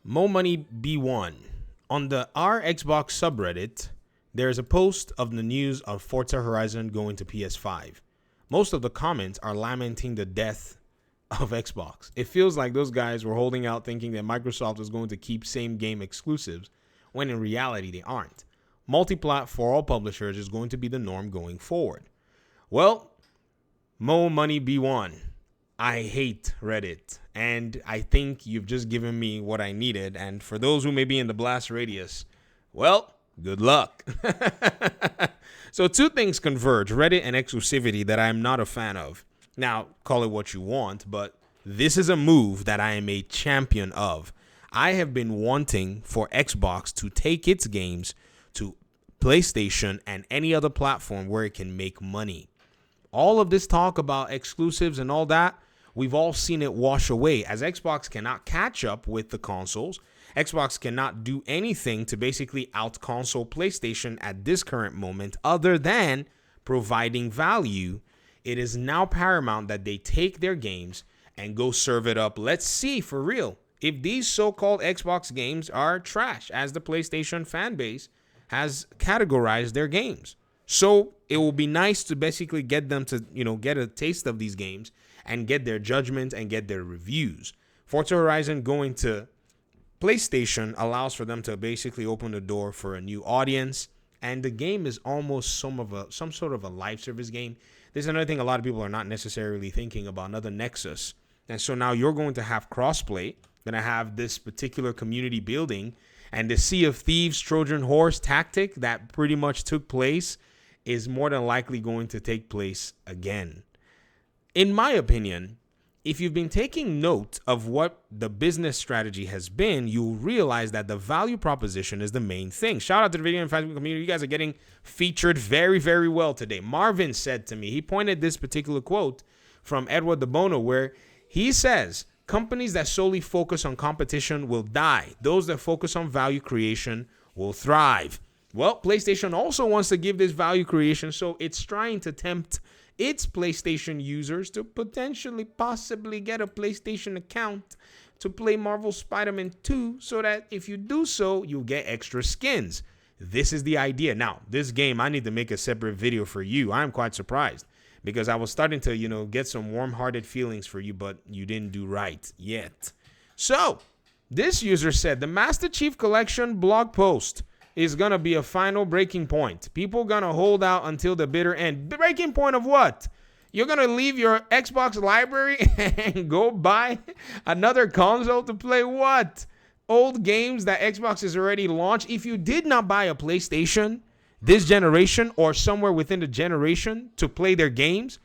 Mo Money B1. On the R Xbox subreddit, there is a post of the news of Forza Horizon going to PS5. Most of the comments are lamenting the death of Xbox. It feels like those guys were holding out thinking that Microsoft was going to keep same game exclusives, when in reality they aren't. Multiplat for all publishers is going to be the norm going forward. Well, Mo Money B1. I hate Reddit, and I think you've just given me what I needed. And for those who may be in the blast radius, well, good luck. So two things converge, Reddit and exclusivity, that I'm not a fan of. Now, call it what you want, but this is a move that I am a champion of. I have been wanting for Xbox to take its games to PlayStation and any other platform where it can make money. All of this talk about exclusives and all that, we've all seen it wash away as Xbox cannot catch up with the consoles. Xbox cannot do anything to basically out-console PlayStation at this current moment other than providing value. It is now paramount that they take their games and go serve it up. Let's see for real if these so-called Xbox games are trash, as the PlayStation fan base has categorized their games. So it will be nice to basically get them to, get a taste of these games and get their judgment and get their reviews. Forza Horizon going to PlayStation allows for them to basically open the door for a new audience, and the game is almost some sort of a live service game. There's another thing a lot of people are not necessarily thinking about, another nexus. And so now you're going to have crossplay, going to have this particular community building, and the Sea of Thieves Trojan horse tactic that pretty much took place is more than likely going to take place again. In my opinion, if you've been taking note of what the business strategy has been, you'll realize that the value proposition is the main thing. Shout out to the video and Facebook community. You guys are getting featured very, very well today. Marvin said to me, he pointed this particular quote from Edward de Bono, where he says, companies that solely focus on competition will die. Those that focus on value creation will thrive. Well, PlayStation also wants to give this value creation, so it's trying to tempt its PlayStation users to possibly get a PlayStation account to play Marvel Spider-Man 2, so that if you do so, you'll get extra skins. This is the idea. Now, this game, I need to make a separate video for you. I'm quite surprised because I was starting to, get some warm-hearted feelings for you, but you didn't do right yet. So, this user said, the Master Chief Collection blog post is going to be a final breaking point. People going to hold out until the bitter end. Breaking point of what? You're going to leave your Xbox library and go buy another console to play what? Old games that Xbox has already launched. If you did not buy a PlayStation this generation or somewhere within the generation to play their games,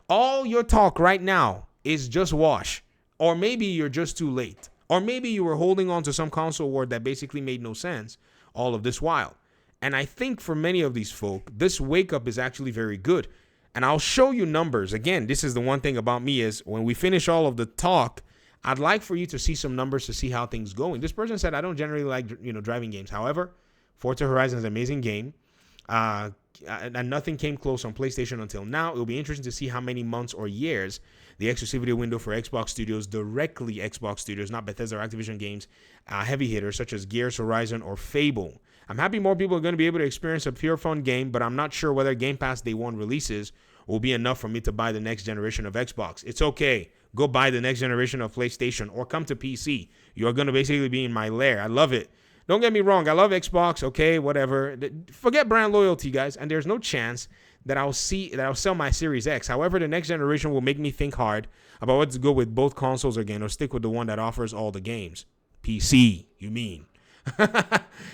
all your talk right now is just wash. Or maybe you're just too late. Or maybe you were holding on to some console war that basically made no sense all of this while. And I think for many of these folk, this wake up is actually very good. And I'll show you numbers. Again, this is the one thing about me is when we finish all of the talk, I'd like for you to see some numbers to see how things going. This person said, I don't generally like, driving games. However, Forza Horizon is an amazing game. And nothing came close on PlayStation until now. It'll be interesting to see how many months or years the exclusivity window for Xbox Studios, directly Xbox Studios, not Bethesda or Activision games, heavy hitters such as Gears, Horizon, or Fable. I'm happy more people are going to be able to experience a pure fun game, but I'm not sure whether Game Pass Day 1 releases will be enough for me to buy the next generation of Xbox. It's okay. Go buy the next generation of PlayStation or come to PC. You're going to basically be in my lair. I love it. Don't get me wrong. I love Xbox. Okay, whatever. Forget brand loyalty, guys. And there's no chance that I'll sell my Series X. However, the next generation will make me think hard about what to go with both consoles again or stick with the one that offers all the games. PC, you mean?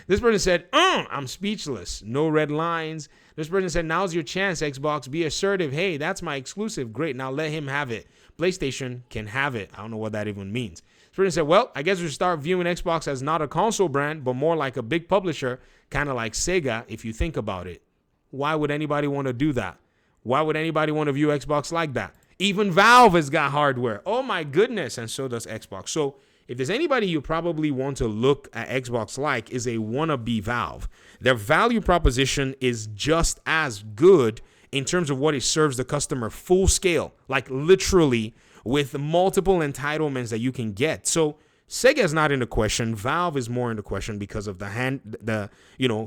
This person said, I'm speechless. No red lines. This person said, now's your chance, Xbox. Be assertive. Hey, that's my exclusive. Great. Now let him have it. PlayStation can have it. I don't know what that even means. This person said, well, I guess we should start viewing Xbox as not a console brand, but more like a big publisher, kind of like Sega, if you think about it. Why would anybody want to do that? Why would anybody want to view Xbox like that? Even Valve has got hardware. Oh, my goodness. And so does Xbox. So if there's anybody you probably want to look at Xbox like is a wannabe Valve. Their value proposition is just as good in terms of what it serves the customer full scale, like literally with multiple entitlements that you can get. So Sega is not in the question. Valve is more in the question because of the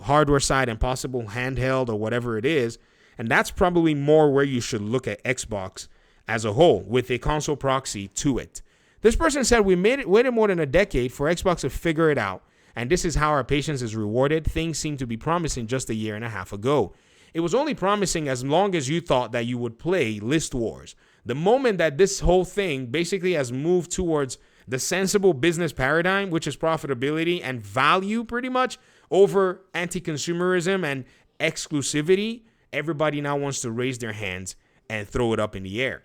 hardware side and possible handheld or whatever it is. And that's probably more where you should look at Xbox as a whole with a console proxy to it. This person said we waited more than a decade for Xbox to figure it out. And this is how our patience is rewarded. Things seem to be promising just a year and a half ago. It was only promising as long as you thought that you would play List Wars. The moment that this whole thing basically has moved towards the sensible business paradigm, which is profitability and value pretty much over anti-consumerism and exclusivity, everybody now wants to raise their hands and throw it up in the air.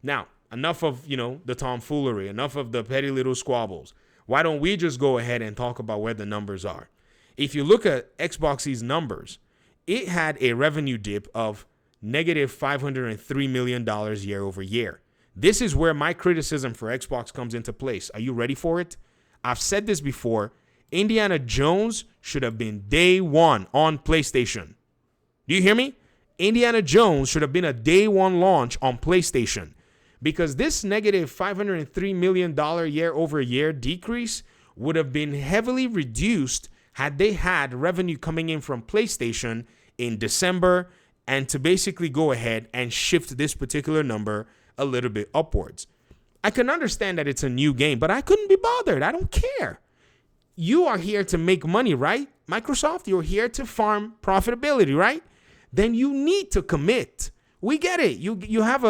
Now, enough of, the tomfoolery, enough of the petty little squabbles. Why don't we just go ahead and talk about where the numbers are? If you look at Xbox's numbers, it had a revenue dip of negative $503 million year over year. This is where my criticism for Xbox comes into place. Are you ready for it? I've said this before. Indiana Jones should have been day one on PlayStation. Do you hear me? Indiana Jones should have been a day one launch on PlayStation, because this negative $503 million year over year decrease would have been heavily reduced had they had revenue coming in from PlayStation in December, and to basically go ahead and shift this particular number a little bit upwards. I can understand that it's a new game, but I couldn't be bothered. I don't care. You are here to make money, right? Microsoft, you're here to farm profitability, right? Then you need to commit. We get it. You have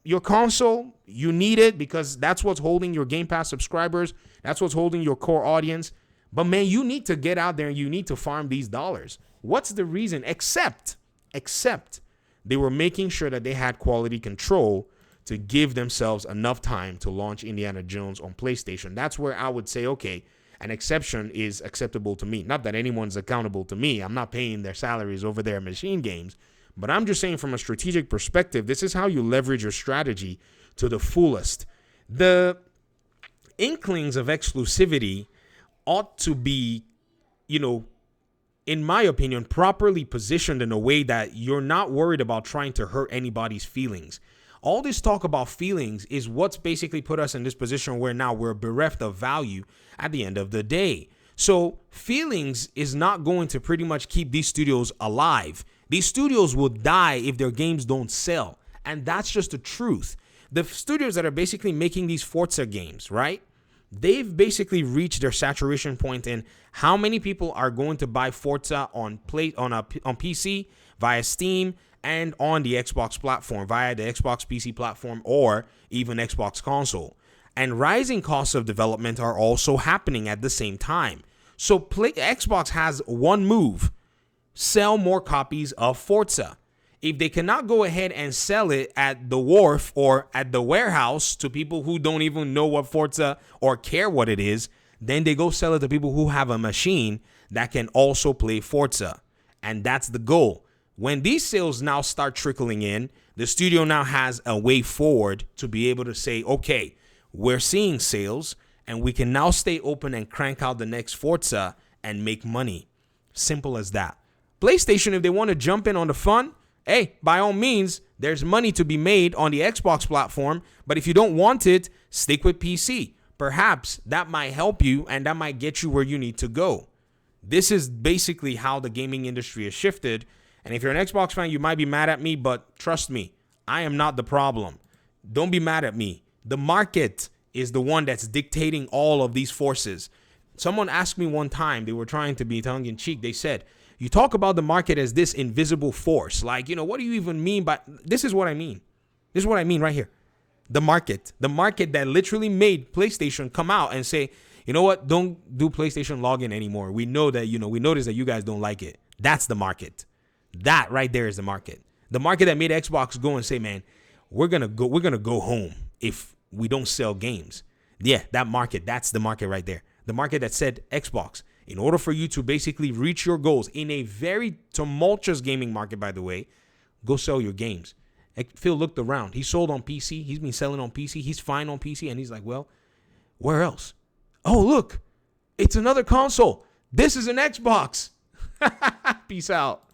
your console, you need it because that's what's holding your Game Pass subscribers. That's what's holding your core audience. But man, you need to get out there and you need to farm these dollars. What's the reason? Except they were making sure that they had quality control to give themselves enough time to launch Indiana Jones on PlayStation. That's where I would say, okay, an exception is acceptable to me. Not that anyone's accountable to me. I'm not paying their salaries over their machine games. But I'm just saying from a strategic perspective, this is how you leverage your strategy to the fullest. The inklings of exclusivity ought to be, in my opinion, properly positioned in a way that you're not worried about trying to hurt anybody's feelings. All this talk about feelings is what's basically put us in this position where now we're bereft of value at the end of the day. So feelings is not going to pretty much keep these studios alive. These studios will die if their games don't sell. And that's just the truth. The studios that are basically making these Forza games, right? They've basically reached their saturation point in how many people are going to buy Forza on PC via Steam and on the Xbox platform via the Xbox PC platform or even Xbox console. And rising costs of development are also happening at the same time. So Xbox has one move: sell more copies of Forza. If they cannot go ahead and sell it at the wharf or at the warehouse to people who don't even know what Forza or care what it is, then they go sell it to people who have a machine that can also play Forza. And that's the goal. When these sales now start trickling in, the studio now has a way forward to be able to say, okay, we're seeing sales and we can now stay open and crank out the next Forza and make money. Simple as that. PlayStation, if they want to jump in on the fun, hey, by all means, there's money to be made on the Xbox platform. But if you don't want it, stick with PC. Perhaps that might help you and that might get you where you need to go. This is basically how the gaming industry has shifted. And if you're an Xbox fan, you might be mad at me, but trust me, I am not the problem. Don't be mad at me. The market is the one that's dictating all of these forces. Someone asked me one time, they were trying to be tongue-in-cheek. They said, you talk about the market as this invisible force. Like, what do you even mean by... This is what I mean. This is what I mean right here. The market that literally made PlayStation come out and say, you know what? Don't do PlayStation login anymore. We know that, we notice that you guys don't like it. That's the market. That right there is the market. The market that made Xbox go and say, man, we're going to go home if we don't sell games. Yeah, that market, that's the market right there. The market that said, Xbox, in order for you to basically reach your goals in a very tumultuous gaming market, by the way, go sell your games. Phil looked around. He sold on PC. He's been selling on PC. He's fine on PC. And he's like, well, where else? Oh, look, it's another console. This is an Xbox. Peace out.